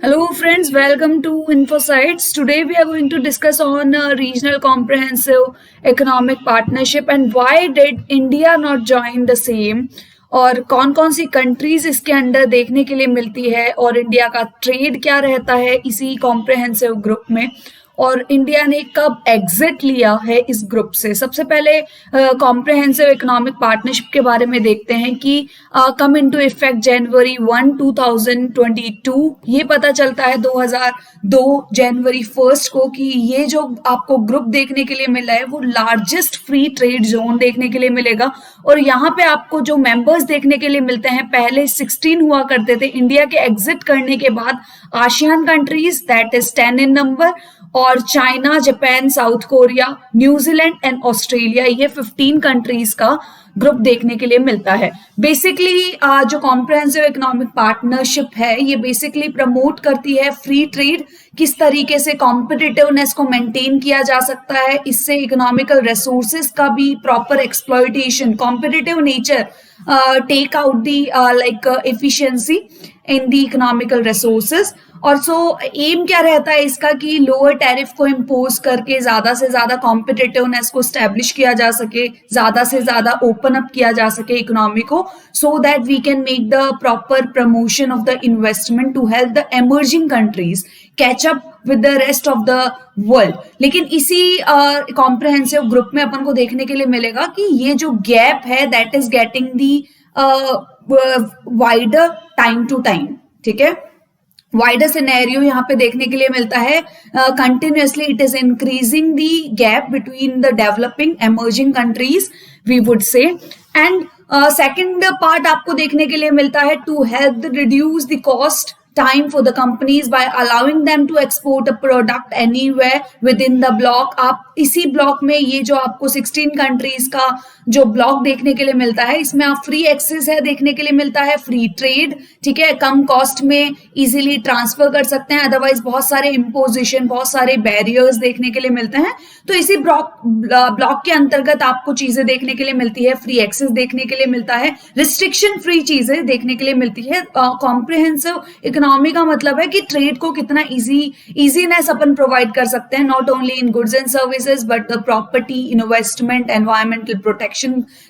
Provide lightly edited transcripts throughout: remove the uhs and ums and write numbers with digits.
Hello friends, welcome to InfoSights. Today we are going to discuss on regional comprehensive economic partnership and why did India not join the same और कौन कौन सी countries इसके under देखने के लिए मिलती है और इंडिया का ट्रेड क्या रहता है इसी कॉम्प्रहेंसिव ग्रुप में और इंडिया ने कब एग्जिट लिया है इस ग्रुप से। सबसे पहले कॉम्प्रहेंसिव इकोनॉमिक पार्टनरशिप के बारे में देखते हैं कि कम इनटू इफेक्ट जनवरी 1 2022। ये पता चलता है 2002 जनवरी 1 को कि ये जो आपको ग्रुप देखने के लिए मिला है वो लार्जेस्ट फ्री ट्रेड जोन देखने के लिए मिलेगा और यहाँ पे आपको जो मेंबर्स देखने के लिए मिलते हैं पहले 16 हुआ करते थे। इंडिया के एग्जिट करने के बाद ASEAN countries that is 10 in number और China, Japan, south Korea, New Zealand and Australia, ये 15 कंट्रीज का ग्रुप देखने के लिए मिलता है। बेसिकली जो कॉम्प्रहेंसिव इकोनॉमिक पार्टनरशिप है ये बेसिकली प्रमोट करती है फ्री ट्रेड, किस तरीके से कॉम्पिटिटिवनेस को मेंटेन किया जा सकता है, इससे इकोनॉमिकल रिसोर्सेज का भी proper exploitation, competitive nature, take out the like efficiency in the economical resources. और सो एम क्या रहता है इसका कि लोअर टैरिफ को इम्पोज करके ज्यादा से ज्यादा कॉम्पिटिटिवनेस को स्टैब्लिश किया जा सके, ज्यादा से ज्यादा ओपन अप किया जा सके इकोनॉमी को, so that we can make the proper promotion of the investment to help the emerging countries catch up with the rest of the world. लेकिन इसी कॉम्प्रहेंसिव ग्रुप में अपन को देखने के लिए मिलेगा कि ये जो गैप है that is getting the wider time to time. ठीक है, वाइडर सिनेरियो यहाँ पे देखने के लिए मिलता है। Continuously it is increasing the gap between the developing emerging countries we would say. And second part आपको देखने के लिए मिलता है to help reduce the cost time for the companies by allowing them to export a product anywhere within the block। आप इसी block में ये जो आपको 16 कंट्रीज का जो ब्लॉक देखने के लिए मिलता है इसमें आप फ्री एक्सेस है देखने के लिए मिलता है, फ्री ट्रेड, ठीक है, कम कॉस्ट में इजीली ट्रांसफर कर सकते हैं, अदरवाइज बहुत सारे इम्पोजिशन, बहुत सारे बैरियर्स देखने के लिए मिलते हैं। तो इसी ब्लॉक के अंतर्गत आपको चीजें देखने के लिए मिलती है, फ्री एक्सेस देखने के लिए मिलता है, रिस्ट्रिक्शन फ्री चीजें देखने के लिए मिलती है। कॉम्प्रहेंसिव इकोनॉमी का मतलब है कि ट्रेड को कितना इजीनेस अपन प्रोवाइड कर सकते हैं, not only in goods and services but the property, investment, environmental protection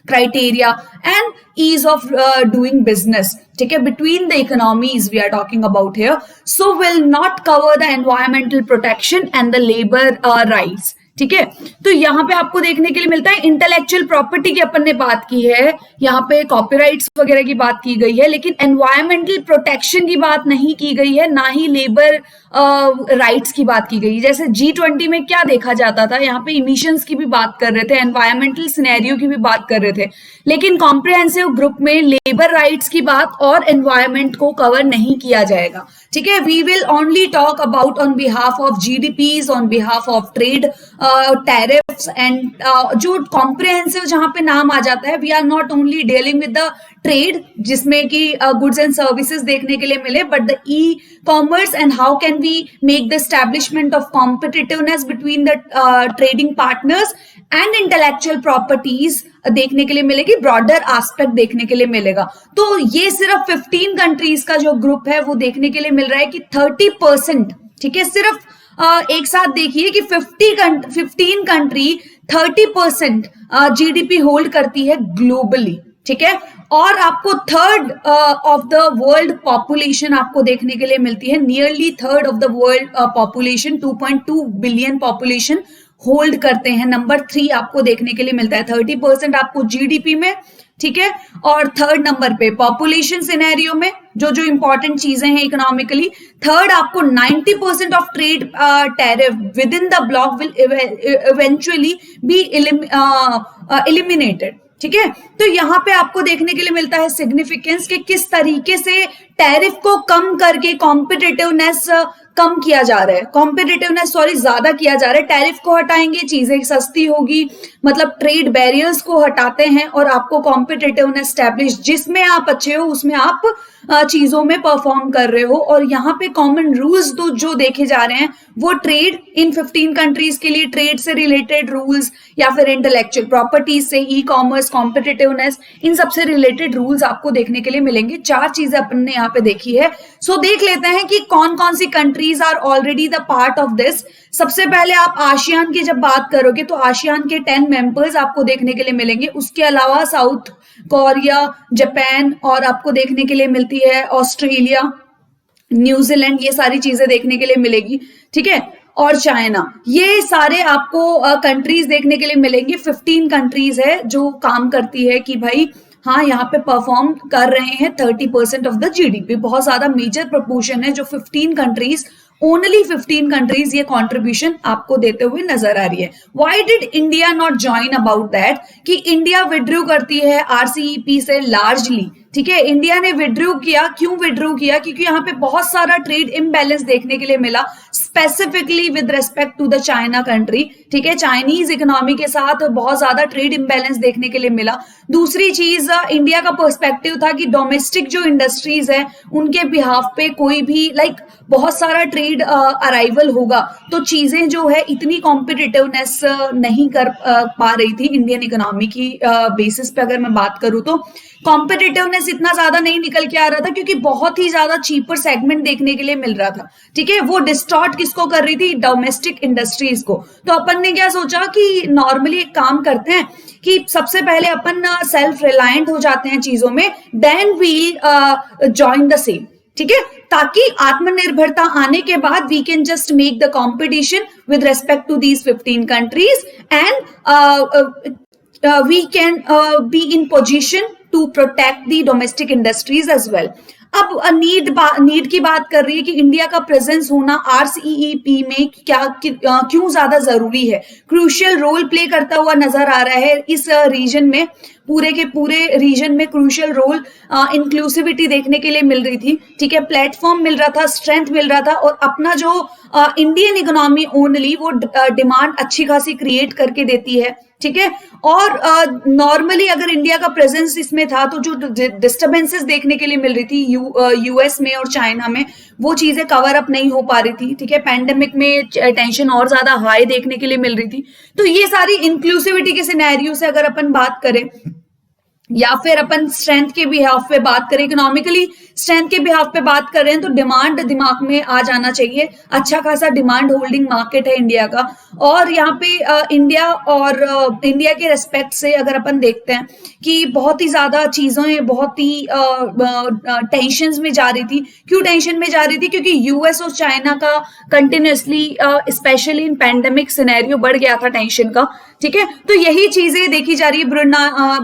criteria and ease of doing business, ठीक है, between the economies we are talking about here, so will not cover the environmental protection and the labor rights। ठीक है, तो यहाँ पे आपको देखने के लिए मिलता है इंटेलेक्चुअल प्रॉपर्टी की अपन ने बात की है, यहाँ पे कॉपीराइट्स वगैरह की बात की गई है, लेकिन एनवायरमेंटल प्रोटेक्शन की बात नहीं की गई है, ना ही लेबर राइट्स की बात की गई। जैसे G20 में क्या देखा जाता था, यहाँ पे इमिशंस की भी बात कर रहे थे, एनवायरमेंटल सिनेरियो की भी बात कर रहे थे, लेकिन कॉम्प्रहेंसिव ग्रुप में लेबर राइट्स की बात और एनवायरमेंट को कवर नहीं किया जाएगा। ठीक है, we will only talk about on behalf of GDPs, on behalf of trade, tariffs and जो कॉम्प्रहेंसिव जहां पे नाम आ जाता है, we are not only dealing with the trade जिसमें कि गुड्स एंड सर्विसेज देखने के लिए मिले, but the e commerce and how can we make the establishment of competitiveness between the trading partners and intellectual properties देखने के लिए मिलेगी, ब्रॉडर एस्पेक्ट देखने के लिए मिलेगा। तो ये सिर्फ 15 कंट्रीज का जो ग्रुप है वो देखने के लिए मिल रहा है कि 30%, ठीक है, सिर्फ एक साथ देखिए कि 15 कंट्री 30% GDP होल्ड करती है ग्लोबली। ठीक है, और आपको third of the world population आपको देखने के लिए मिलती है, nearly third of the world population, 2.2 billion population hold करते हैं। नंबर 3 आपको देखने के लिए मिलता है, 30% आपको GDP में, ठीक है, और थर्ड नंबर पे पॉपुलेशन सिनेरियो में जो जो इंपॉर्टेंट चीजें हैं इकोनॉमिकली, थर्ड आपको 90% of trade tariff with in the block will eventually be eliminated. ठीक है, तो यहाँ पे आपको देखने के लिए मिलता है सिग्निफिकेंस कि किस तरीके से टैरिफ को कम करके कॉम्पिटिटिवनेस कम किया जा रहा है, कॉम्पिटिटिवनेस ज्यादा किया जा रहा है। टैरिफ को हटाएंगे, चीजें सस्ती होगी, मतलब ट्रेड बैरियर्स को हटाते हैं और आपको कॉम्पिटिटिवनेस स्टैब्लिश, जिसमें आप अच्छे हो उसमें आप चीजों में परफॉर्म कर रहे हो। और यहाँ पे कॉमन रूल्स जो देखे जा रहे हैं वो ट्रेड इन 15 कंट्रीज के लिए ट्रेड से रिलेटेड रूल्स या फिर इंटेलेक्चुअल प्रॉपर्टीज से, ई कॉमर्स, कॉम्पिटिटिवनेस, इन सबसे रिलेटेड रूल्स आपको देखने के लिए मिलेंगे। 4 चीजें अपन ने यहाँ यहाँ पे देखी है। सो देख लेते हैं कि कौन कौन सी countries are already the part of this. सबसे पहले आप आसियान की जब बात करोगे तो आसियान के 10 मेंबर्स आपको देखने के लिए मिलेंगे। उसके अलावा साउथ कोरिया, जापान और आपको देखने के लिए मिलती है ऑस्ट्रेलिया, न्यूजीलैंड, ये सारी चीजें देखने के लिए मिलेगी, ठीक है, और चाइना, ये सारे आपको कंट्रीज देखने के लिए मिलेंगे। 15 कंट्रीज है जो काम करती है कि भाई हाँ यहाँ पे परफॉर्म कर रहे हैं 30% ऑफ द जीडीपी। बहुत ज्यादा मेजर प्रोपोर्शन है जो 15 कंट्रीज, ओनली 15 कंट्रीज ये कंट्रीब्यूशन आपको देते हुए नजर आ रही है। Why did India not join about that, कि इंडिया विड्रू करती है आरसीईपी से लार्जली, ठीक है। इंडिया ने विड्रू किया, क्यों विड्रू किया, क्योंकि यहाँ पे बहुत सारा ट्रेड इम्बैलेंस देखने के लिए मिला, specifically with respect to the China country, ठीक है। चाइनीज इकोनॉमी के साथ बहुत ज्यादा ट्रेड इम्बैलेंस देखने के लिए मिला। दूसरी चीज, इंडिया का पर्सपेक्टिव था कि डोमेस्टिक जो इंडस्ट्रीज है उनके बिहाफ पे कोई भी बहुत सारा ट्रेड अराइवल होगा तो चीजें जो है इतनी कॉम्पिटिटिवनेस नहीं कर पा रही थी इंडियन इकोनॉमी की बेसिस पे। अगर मैं बात करूं तो कॉम्पिटिटिवनेस इतना ज्यादा नहीं निकल के आ रहा था क्योंकि बहुत ही ज्यादा चीपर सेगमेंट देखने के लिए मिल रहा था, ठीक है। वो डिस्टॉर्ट किसको कर रही थी, डोमेस्टिक इंडस्ट्रीज को। तो अपन ने क्या सोचा कि नॉर्मली एक काम करते हैं कि सबसे पहले अपन सेल्फ रिलायंट हो जाते हैं चीजों में, then we join the same, ठीक है, ताकि आत्मनिर्भरता आने के बाद we can just make the competition with respect to these 15 countries and we can be in position to protect the domestic industries as well. अब नीड की बात कर रही है कि इंडिया का प्रेजेंस होना आरसीईपी में क्यों ज्यादा जरूरी है, क्रूशियल रोल प्ले करता हुआ नजर आ रहा है इस रीजन में, पूरे के पूरे रीजन में क्रूशियल रोल, इंक्लूसिविटी देखने के लिए मिल रही थी, ठीक है, प्लेटफॉर्म मिल रहा था, स्ट्रेंथ मिल रहा था, और अपना जो इंडियन इकोनॉमी ओनली वो डिमांड अच्छी खासी क्रिएट करके देती है, ठीक है। और नॉर्मली अगर इंडिया का प्रेजेंस इसमें था तो जो डिस्टर्बेंसेस देखने के लिए मिल रही थी यूएस में और चाइना में, वो चीजें कवर अप नहीं हो पा रही थी, ठीक है। पैंडेमिक में टेंशन और ज्यादा हाई देखने के लिए मिल रही थी। तो ये सारी इंक्लूसिविटी के सिनेरियो से अगर अपन बात करें या फिर अपन स्ट्रेंथ के बिहाफ पे बात करें, इकोनॉमिकली स्ट्रेंथ के बिहाफ पे बात कर रहे हैं तो डिमांड दिमाग में आ जाना चाहिए। अच्छा खासा डिमांड होल्डिंग मार्केट है इंडिया का, और यहाँ पे इंडिया के रेस्पेक्ट से अगर अपन देखते हैं कि बहुत ही ज्यादा चीजें बहुत ही टेंशन में जा रही थी। क्यों टेंशन में जा रही थी, क्योंकि यूएस और चाइना का continuously specially in pandemic scenario बढ़ गया था टेंशन का, ठीक है। तो यही चीजें देखी जा रही है।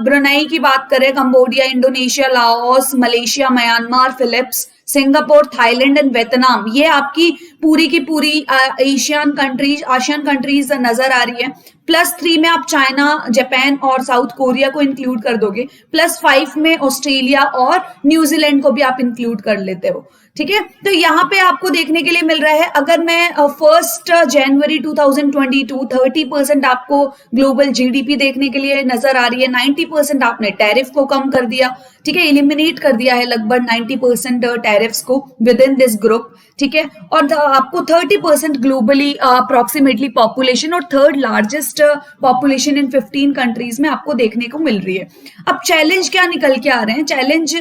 ब्रुनाई की बात करें, Cambodia, Indonesia, Laos, Malaysia, Myanmar, Philippines, Singapore, Thailand and Vietnam, ये आपकी पूरी की पूरी एशियन कंट्रीज नजर आ रही है। +3 में आप चाइना, जापान और साउथ कोरिया को इंक्लूड कर दोगे, +5 में ऑस्ट्रेलिया और न्यूजीलैंड को भी आप इंक्लूड कर लेते हो, ठीक है। तो यहाँ पे आपको देखने के लिए मिल रहा है, अगर मैं 1 जनवरी 2022 30% आपको ग्लोबल जीडीपी देखने के लिए नजर आ रही है, 90% आपने टैरिफ को कम कर दिया, ठीक है, एलिमिनेट कर दिया है लगभग 90% टैरिफ्स को विद इन दिस ग्रुप, ठीक है। और आपको 30% ग्लोबली अप्रोक्सीमेटली पॉपुलेशन और 3rd largest population in 15 countries में आपको देखने को मिल रही है। अब चैलेंज क्या निकल के आ रहे हैं, challenge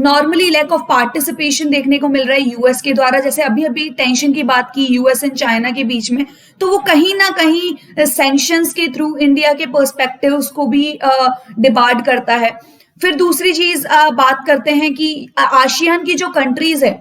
normally lack of participation देखने को मिल रहा है यूएस के द्वारा। जैसे अभी टेंशन की बात की यूएस एंड चाइना के बीच में, तो वो कहीं ना कहीं सैंक्शंस के थ्रू इंडिया के पर्सपेक्टिव्स को भी डिबार्ड करता है। फिर दूसरी चीज बात करते हैं कि आसियान की जो कंट्रीज है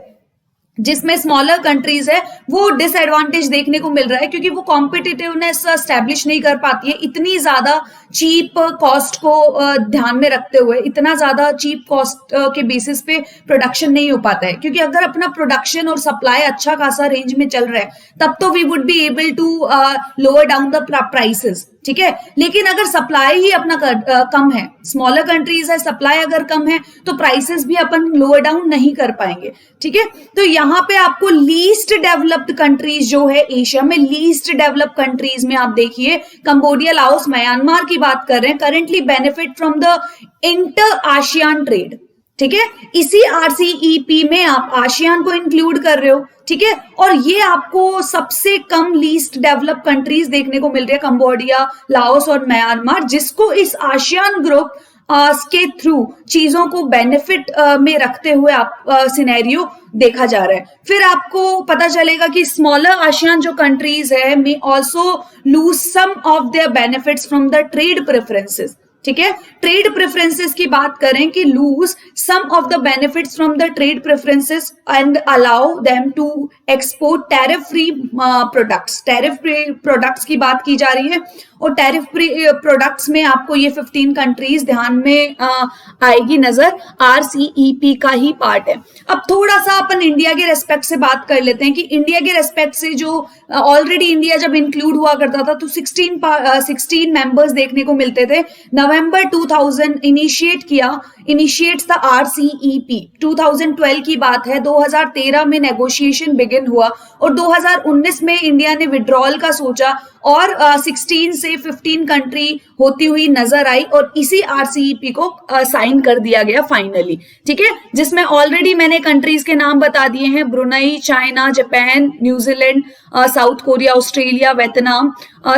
जिसमें स्मॉलर कंट्रीज है वो डिसएडवांटेज देखने को मिल रहा है, क्योंकि वो कॉम्पिटिटिवनेस स्टैब्लिश नहीं कर पाती है इतनी ज्यादा चीप कॉस्ट को ध्यान में रखते हुए। इतना ज्यादा चीप कॉस्ट के बेसिस पे प्रोडक्शन नहीं हो पाता है, क्योंकि अगर अपना प्रोडक्शन और सप्लाई अच्छा खासा रेंज में चल रहा है तब तो we would be able to lower down the prices, ठीक है। लेकिन अगर सप्लाई ही अपना कम है, स्मॉलर कंट्रीज है, सप्लाई अगर कम है तो प्राइसेस भी अपन लोअर डाउन नहीं कर पाएंगे, ठीक है। तो यहाँ पे आपको लीस्ट डेवलप्ड कंट्रीज जो है एशिया में, लीस्ट डेवलप्ड कंट्रीज में आप देखिए कंबोडिया, लाओस, म्यांमार की बात कर रहे हैं, currently benefit from the inter ASEAN trade, ठीक है। इसी आरसीईपी में आप आसियान को इंक्लूड कर रहे हो, ठीक है। और ये आपको सबसे कम लीस्ट डेवलप कंट्रीज देखने को मिल रही है, कंबोडिया, लाओस और म्यांमार, जिसको इस आसियान ग्रुप के थ्रू चीजों को बेनिफिट में रखते हुए आप सिनेरियो देखा जा रहा है। फिर आपको पता चलेगा कि स्मॉलर आसियान जो कंट्रीज है may also lose some of their benefits from the trade preferences. ठीक है, ट्रेड प्रेफरेंसेस की बात करें कि lose some of the benefits from the trade preferences and allow them to export tariff free products. Tariff free products की बात की जा रही है और टैरिफ फ्री प्रोडक्ट्स में आपको ये 15 कंट्रीज ध्यान में आएगी नजर, RCEP का ही पार्ट है। अब थोड़ा सा अपन इंडिया के रेस्पेक्ट से बात कर लेते हैं कि इंडिया के रेस्पेक्ट से जो ऑलरेडी इंडिया जब इंक्लूड हुआ करता था तो 16 मेंबर्स देखने को मिलते थे। नवंबर 2000 इनिशिएट्स द RCEP। 2012 की बात है, 2013 में नेगोशिएशन बिगिन हुआ और 2019 में इंडिया ने विड्रॉल का सोचा और 16 से 15 कंट्री होती हुई नजर आई और इसी RCEP को साइन कर दिया गया फाइनली। ठीक है, जिसमें ऑलरेडी मैंने कंट्रीज के नाम बता दिए हैं, Brunei, China, Japan, New Zealand, south Korea, Australia, Vietnam,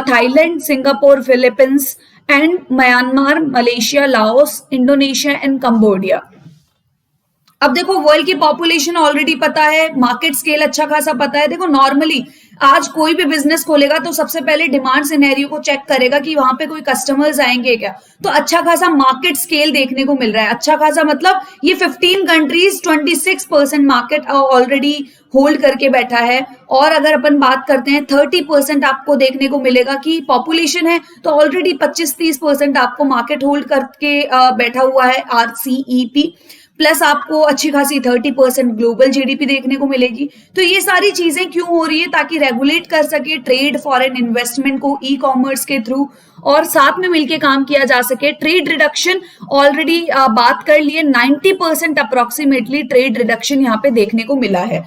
Thailand, Singapore, Philippines and Myanmar, Malaysia, Laos, Indonesia and Cambodia. अब देखो वर्ल्ड की पॉपुलेशन ऑलरेडी पता है, मार्केट स्केल अच्छा खासा पता है। देखो नॉर्मली आज कोई भी बिजनेस खोलेगा तो सबसे पहले डिमांड सिनेरियो को चेक करेगा कि वहां पे कोई कस्टमर्स आएंगे क्या। तो अच्छा खासा मार्केट स्केल देखने को मिल रहा है। अच्छा खासा मतलब ये 15 कंट्रीज 26% मार्केट ऑलरेडी होल्ड करके बैठा है। और अगर अपन बात करते हैं 30% आपको देखने को मिलेगा कि पॉपुलेशन है तो ऑलरेडी 25-30% आपको मार्केट होल्ड करके बैठा हुआ है RCEP। प्लस आपको अच्छी खासी 30% ग्लोबल GDP देखने को मिलेगी। तो ये सारी चीजें क्यों हो रही है, ताकि रेगुलेट कर सके ट्रेड, फॉरेन इन्वेस्टमेंट को ई-कॉमर्स के थ्रू और साथ में मिलके काम किया जा सके। ट्रेड रिडक्शन ऑलरेडी बात कर लिए, 90% अप्रोक्सीमेटली ट्रेड रिडक्शन यहाँ पे देखने को मिला है।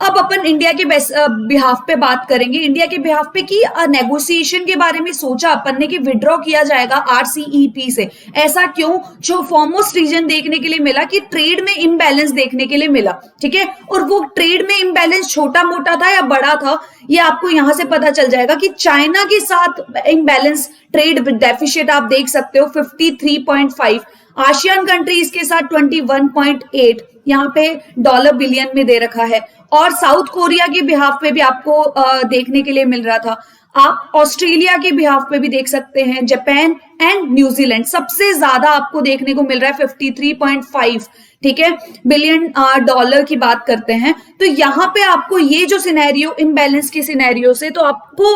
अब अपन इंडिया के बिहाफ पे बात करेंगे। इंडिया के बिहाफ पे की नेगोशिएशन के बारे में सोचा अपन ने कि विड्रॉ किया जाएगा RCEP से। ऐसा क्यों? जो फॉरमोस्ट रीजन देखने के लिए मिला कि ट्रेड में इम्बैलेंस देखने के लिए मिला। ठीक है, और वो ट्रेड में इम्बैलेंस छोटा मोटा था या बड़ा था, ये आपको यहां से पता चल जाएगा कि चाइना के साथ इम्बैलेंस ट्रेड डेफिशिएट आप देख सकते हो 53.5, आसियान कंट्रीज के साथ 21.8 यहाँ पे डॉलर बिलियन में दे रखा है। और साउथ कोरिया के बिहाफ पे भी आपको देखने के लिए मिल रहा था। आप ऑस्ट्रेलिया के बिहाफ पे भी देख सकते हैं, जापान एंड न्यूजीलैंड सबसे ज्यादा आपको देखने को मिल रहा है 53.5, ठीक है, बिलियन डॉलर की बात करते हैं। तो यहाँ पे आपको ये जो सिनेरियो इम्बैलेंस के सिनेरियो से तो आपको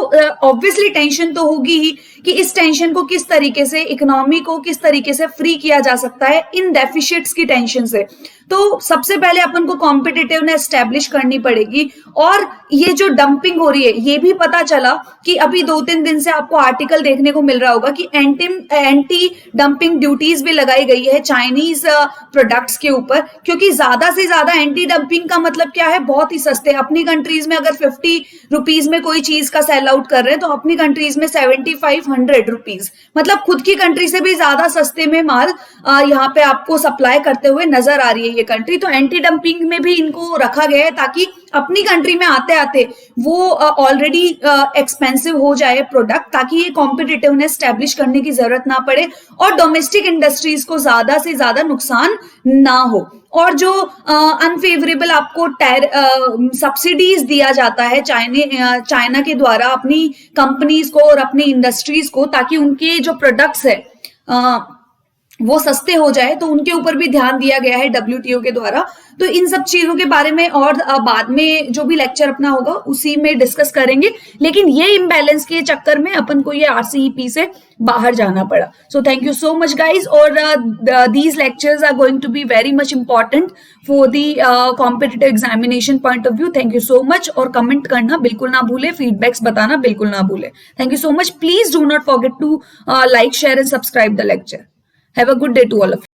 ऑब्वियसली टेंशन तो होगी ही कि इस टेंशन को किस तरीके से, इकोनॉमी को किस तरीके से फ्री किया जा सकता है इन डेफिशिट्स की टेंशन से। तो सबसे पहले अपन को कॉम्पिटिटिवनेस एस्टेब्लिश करनी पड़ेगी। और ये जो डंपिंग हो रही है, ये भी पता चला कि अभी 2-3 दिन से आपको आर्टिकल देखने को मिल रहा होगा कि एंटी डंपिंग ड्यूटीज भी लगाई गई है चाइनीज प्रोडक्ट्स के ऊपर, क्योंकि ज्यादा से ज्यादा एंटी डंपिंग का मतलब क्या है, बहुत ही सस्ते। अपनी कंट्रीज में अगर 50 रुपीज में कोई चीज का सेल आउट कर रहे हैं तो अपनी कंट्रीज में 75-100 रुपीज, मतलब खुद की कंट्री से भी ज्यादा सस्ते में माल यहाँ पे आपको सप्लाई करते हुए नजर आ रही है ये कंट्री। तो एंटी डंपिंग में भी इनको रखा गया है ताकि अपनी कंट्री में आते आते वो ऑलरेडी एक्सपेंसिव हो जाए प्रोडक्ट, ताकि ये कॉम्पिटिटिवनेस एस्टेब्लिश करने की जरूरत ना पड़े और डोमेस्टिक इंडस्ट्रीज को ज्यादा से ज्यादा नुकसान ना हो। और जो अनफेवरेबल आपको सब्सिडीज दिया जाता है चाइना के द्वारा अपनी कंपनीज को और अपनी इंडस्ट्रीज को, ताकि उनके जो प्रोडक्ट्स है वो सस्ते हो जाए, तो उनके ऊपर भी ध्यान दिया गया है WTO के द्वारा। तो इन सब चीजों के बारे में और बाद में जो भी लेक्चर अपना होगा उसी में डिस्कस करेंगे। लेकिन ये इम्बैलेंस के चक्कर में अपन को ये RCEP से बाहर जाना पड़ा। So thank you so much guys. और these lectures are going to be very much important for the competitive examination point of view. Thank you so much. और कमेंट करना बिल्कुल ना भूले, फीडबैक्स बताना बिल्कुल ना भूले। Thank you so much. Please do not forget to like, share and subscribe the lecture. Have a good day to all of you.